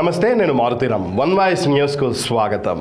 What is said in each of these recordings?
నమస్తే, నేను Maruthi Ram. One voice న్యూస్కు స్వాగతం.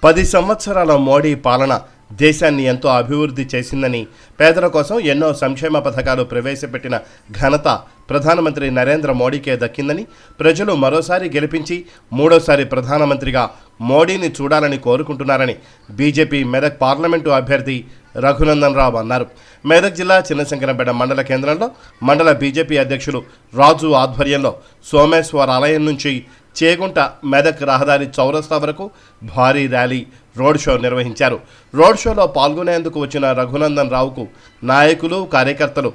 10 సంవత్సరాల మోడీ పాలన దేశాన్ని ఎంతో అభివృద్ధి చేసిందని, పేదల కోసం ఎన్నో సంక్షేమ పథకాలు ప్రవేశపెట్టిన ఘనత ప్రధానమంత్రి నరేంద్ర మోడీకే దక్కిందని, ప్రజలు మరోసారి గెలిపించి మూడోసారి ప్రధానమంత్రిగా మోడీని చూడాలని కోరుకుంటున్నారని బీజేపీ మెదక్ పార్లమెంటు అభ్యర్థి రఘునందన్ రావు అన్నారు. మెదక్ జిల్లా చిన్నశంకరంపేట మండల కేంద్రంలో మండల బీజేపీ అధ్యక్షులు రాజు ఆధ్వర్యంలో సోమేశ్వర ఆలయం నుంచి చేగుంట మెదక్ రహదారి చౌరస్తా వరకు భారీ ర్యాలీ, రోడ్ షో నిర్వహించారు. రోడ్ షోలో పాల్గొనేందుకు వచ్చిన రఘునందన్ రావుకు నాయకులు, కార్యకర్తలు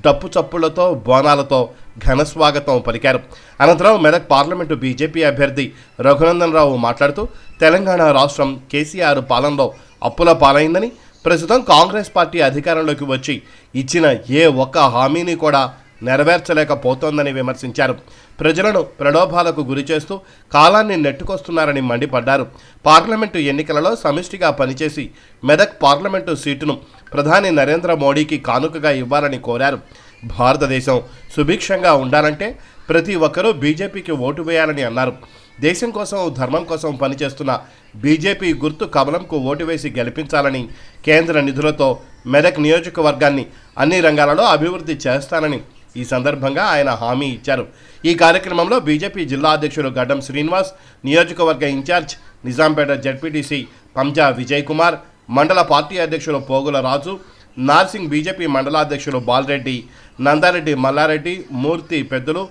డప్పు చప్పుళ్లతో, బోనాలతో ఘన స్వాగతం పలికారు. అనంతరం మెదక్ పార్లమెంటు బీజేపీ అభ్యర్థి రఘునందన్ రావు మాట్లాడుతూ, తెలంగాణ రాష్ట్రం కేసీఆర్ పాలనలో అప్పుల పాలైందని, ప్రస్తుతం కాంగ్రెస్ పార్టీ అధికారంలోకి వచ్చి ఇచ్చిన ఏ ఒక్క హామీని కూడా నెరవేర్చలేకపోతోందని విమర్శించారు. ప్రజలను ప్రలోభాలకు గురిచేస్తూ కాలాన్ని నెట్టుకొస్తున్నారని మండిపడ్డారు. పార్లమెంటు ఎన్నికలలో సమిష్టిగా పనిచేసి మెదక్ పార్లమెంటు సీటును ప్రధాని నరేంద్ర మోడీకి కానుకగా ఇవ్వాలని కోరారు. భారతదేశం సుభిక్షంగా ఉండాలంటే ప్రతి ఒక్కరూ బీజేపీకి ఓటు వేయాలని అన్నారు. దేశం కోసం, ధర్మం కోసం పనిచేస్తున్న బీజేపీ గుర్తు కమలంకు ఓటు వేసి గెలిపించాలని, కేంద్ర నిధులతో మెదక్ నియోజకవర్గాన్ని అన్ని రంగాలలో అభివృద్ధి చేస్తానని ఈ సందర్భంగా ఆయన హామీ ఇచ్చారు. ఈ కార్యక్రమంలో బీజేపీ జిల్లా అధ్యక్షులు గడ్డం శ్రీనివాస్, నియోజకవర్గ ఇన్ఛార్జ్ నిజాంపేట జడ్పీటీసీ పంజా విజయ్ కుమార్, మండల పార్టీ అధ్యక్షులు పోగుల రాజు, నార్సింగ్ బీజేపీ మండలాధ్యక్షులు బాలరెడ్డి, నందారెడ్డి మల్లారెడ్డి, మూర్తి పెద్దలు,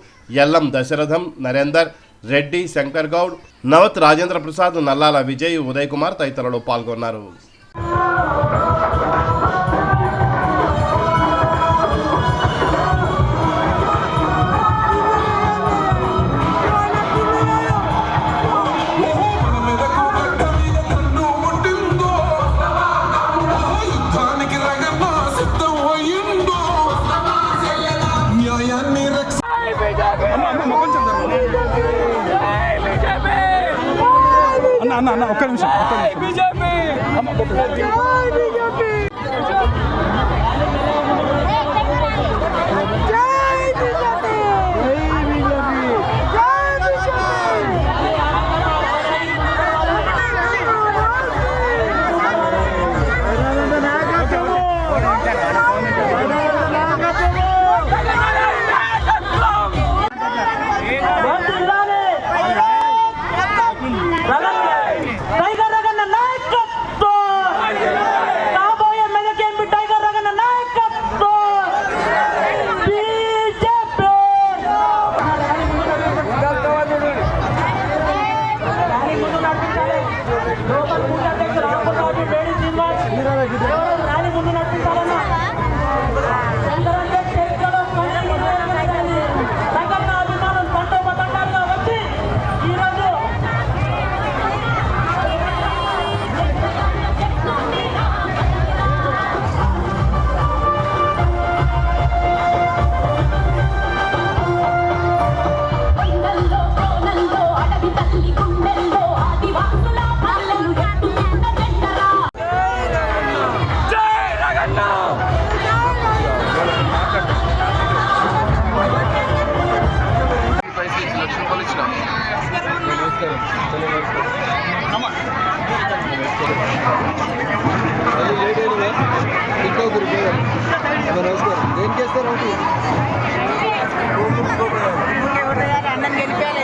ఎల్లం దశరథం, నరేందర్ రెడ్డి, శంకర్ గౌడ్, నవత్ రాజేంద్ర ప్రసాద్, నల్లాల విజయ్, ఉదయ్ కుమార్ తదితరులు పాల్గొన్నారు. అన్న ఒక్క నిమిషం బీజేపీ అన్నం గెలిపేయాలి.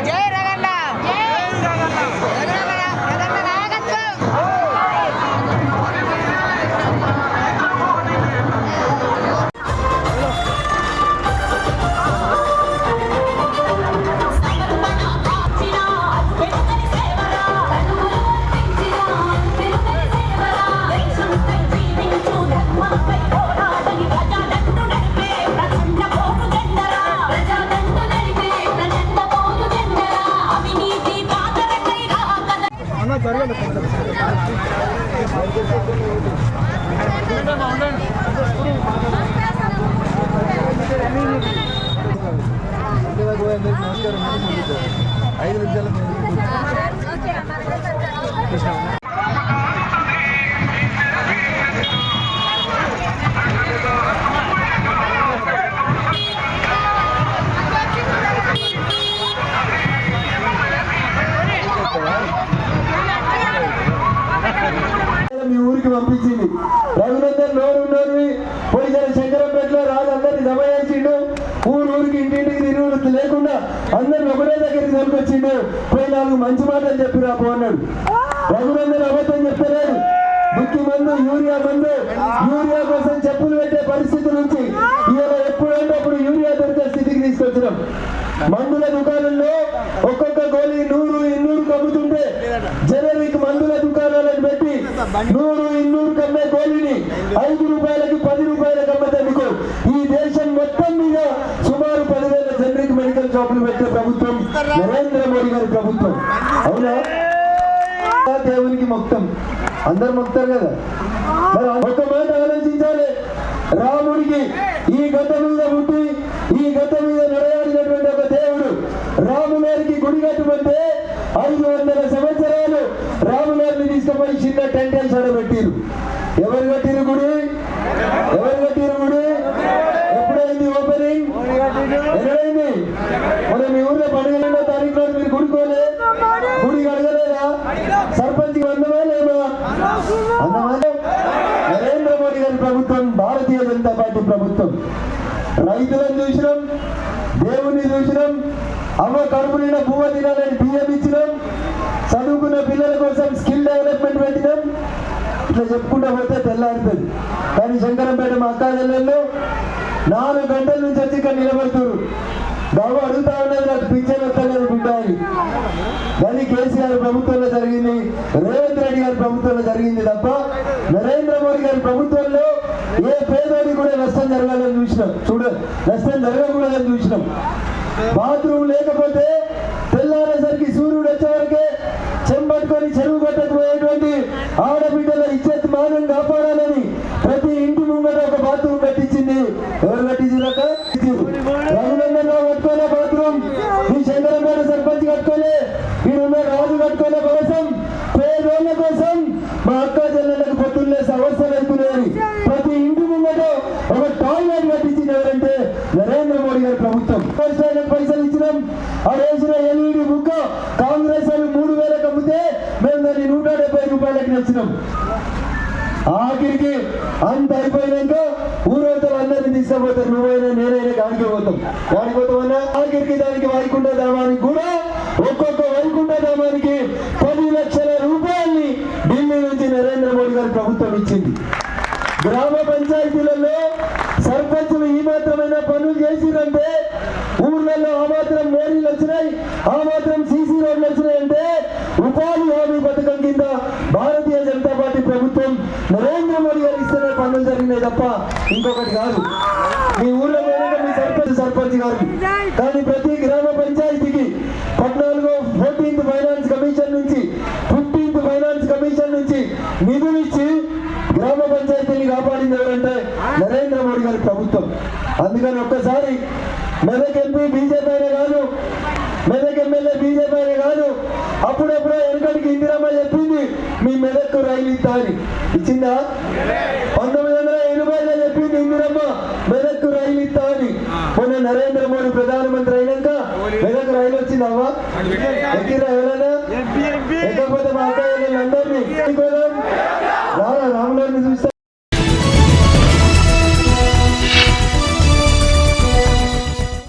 జై రగన్న, నమస్కారం. 5 నిమిషాలు మీ ఊరికి పంపించింది. రఘునందన్ నోరు పోయి శంకరంపేటలో రాజు అందరినీ జమ చేసిండు. ఊరికి ఇంటింటికి తిరుగుడు లేకుండా అందరిని ఒకటే దగ్గరికి తీసుకొచ్చిండు. పోయి 4 మంచి మాటలు చెప్పి రా అన్నాడు. రఘునందన్ అబద్ధం చెప్తలేడు. దుక్కి మందు, యూరియా మందు, యూరియా కోసం చెప్పులు పెట్టే పరిస్థితి నుంచి ఇవాళ ఎప్పుడంటే అప్పుడు యూరియా దొరికే స్థితికి తీసుకొచ్చినాం. మందుల దుకాణంలో ఒక్కొక్క గోళీ 100-200 అమ్ముతుంటే జనరిక్ మందుల దుకాణాలను పెట్టి 100-200 కమ్మే గోళీని 5 రూపాయలకి 10 రూపాయలకు అమ్మేందుకు ఈ దేశం మొత్తం మీద సుమారు 10,000 జనరిక్ మెడికల్ షాపులు పెట్టే ప్రభుత్వం నరేంద్ర మోడీ గారి ప్రభుత్వం. అవునా? దేవునికి మొత్తం అందరు మొక్తారు కదా. మరి ఒక మాట ఆలోచించాలి. రాముడికి ఈ గత మీద పుట్టి ఈ గత మీద నడయాడినటువంటి ఒక దేవుడు రాముగారికి గుడి కట్టుకుంటే 500 సంవత్సరాలు రాముగారిని తీసుకుపోయి చిన్న టెంట్ వేసి పెట్టిరు. ఎవరు కట్టిరు గుడి? ఎప్పుడైంది ఓపెనింగ్? ఎక్కడైంది? మన మీ ఊర్లో 12వ తారీఖు నాడు మీరు గుడికోలే? గుడి అడగలేదా? సర్పంచ్ అందమా లేమా? నరేంద్ర మోడీ గారి ప్రభుత్వం భారతీయ జనతా పార్టీ ప్రభుత్వం. రైతులను చూసినాం, దేవుణ్ణి చూసినాం, అమ్మ కడుపు నిండా భూమ తినాలని బియ్యం ఇచ్చినాం, చదువుకున్న పిల్లల కోసం స్కిల్ డెవలప్మెంట్ పెట్టినాం. ఇట్లా చెప్పుకుంటా పోతే తెల్లారుతుంది. కానీ శంకరంపేట మా అక్క చెల్లెళ్ళు 4 గంటల నుంచి వచ్చి ఇక్కడ నిలబడుతున్నారు. బాబు అడుగుతా ఉన్నది, నాకు పింఛన్ వస్తలేదు బిడ్డ అని. కానీ కేసీఆర్ ప్రభుత్వంలో జరిగింది, రేవంత్ రెడ్డి గారి ప్రభుత్వంలో జరిగింది తప్ప నరేంద్ర మోడీ గారి ప్రభుత్వంలో ఏ పేదోడికి కూడా నష్టం జరగాలని చూసినాం. నష్టం జరగకూడదని చూసినాం. బాత్రూమ్ లేకపోతే తెల్లారేసరికి సూర్యుడు వచ్చేవరకే చెంబట్టుకొని చెరువు కట్టకపోయేటువంటి ఆడబిడ్డల ఇజ్జత్ మానం కాపాడాలని ప్రతి ఇంటి ముంగట ఒక బాత్రూమ్ కట్టించింది. ఎవరు కట్టించినాక? రఘునందన్ రావు కట్టుకోలే బాత్రూమ్, ఈ శంకరంపేట సర్పంచ్ కట్టుకోలే, ఈడున్న రాజు కట్టుకోలే. కోసం పేదోళ్ళ కోసం మా అక్క చెల్లెళ్ళకు పొద్దున్నే అవసరం అవుతున్నాయని ప్రతి ఇంటి ముంగట ఒక టాయిలెట్ కట్టించింది ఎవరంటే నరేంద్ర మోడీ గారి ప్రభుత్వం. పైసలు ఇచ్చినాం. వేసిన ఎల్ఈడి బుక్ కాంగ్రెస్ వాళ్ళు 3,000కి అమ్మితే మేము దాన్ని 170 రూపాయలకి నచ్చినాం. ఆఖరికి అంత అయిపోయినాక ఊరవతలు అందరినీ తీసుకుపోతారు. నువ్వైనా నేనైనా గాడికి పోతామన్నా ఆఖరికి దానికి వైకుంఠ ధామానికి కూడా ఒక్కొక్క వైకుంఠ ధామానికి 10 లక్షల రూపాయల్ని ఢిల్లీ నుంచి నరేంద్ర మోడీ గారి ప్రభుత్వం ఇచ్చింది. గ్రామ పంచాయతీలలో సర్పంచులు ఈ మాత్రమైన పనులు చేసిరంటే, ఊర్లలో ఆ మాత్రం మోరీలు వచ్చినాయి, ఆ మాత్రం సీసీ రోడ్లు వచ్చినాయంటే ఉపాధి హామీ పథకం కింద భారతీయ జనతా పార్టీ ప్రభుత్వం నరేంద్ర మోడీ గారు ఇస్తేనే పనులు జరిగినాయి తప్ప ఇంకొకటి కాదు. మీ ఊర్లో మీ సర్పంచ్ గారు కానీ ప్రతి గ్రామ పంచాయతీకి 14th ఫైనాన్స్ కమిషన్ నుంచి 15th ఫైనాన్స్ కమిషన్ నుంచి నిధులు ఇచ్చి గ్రామ పంచాయతీని కాపాడింది ఎవరంటే నరేంద్ర మోడీ గారి ప్రభుత్వం. అందుకని ఒక్కసారి మెదక్ ఎంపీ బీజేపీ అయినా కాదు, మెదక్ ఎమ్మెల్యే బీజేపీ అయినా కాదు, అప్పుడప్పుడు వెనకడికి ఇందిరమ్మ చెప్పింది మీ మెదక్ రైలు ఇస్తా అని. ఇచ్చిందా? 1980లో చెప్పింది ఇందిరమ్మ మెదక్ రైలు ఇస్తా అని. మొన్న నరేంద్ర మోడీ ప్రధానమంత్రి అయినాక మెదక్ రైలు వచ్చిందమ్మా? ఎక్కిరా ఎవరైనా? ఎక్కకపోతే మా అక్క అందరూ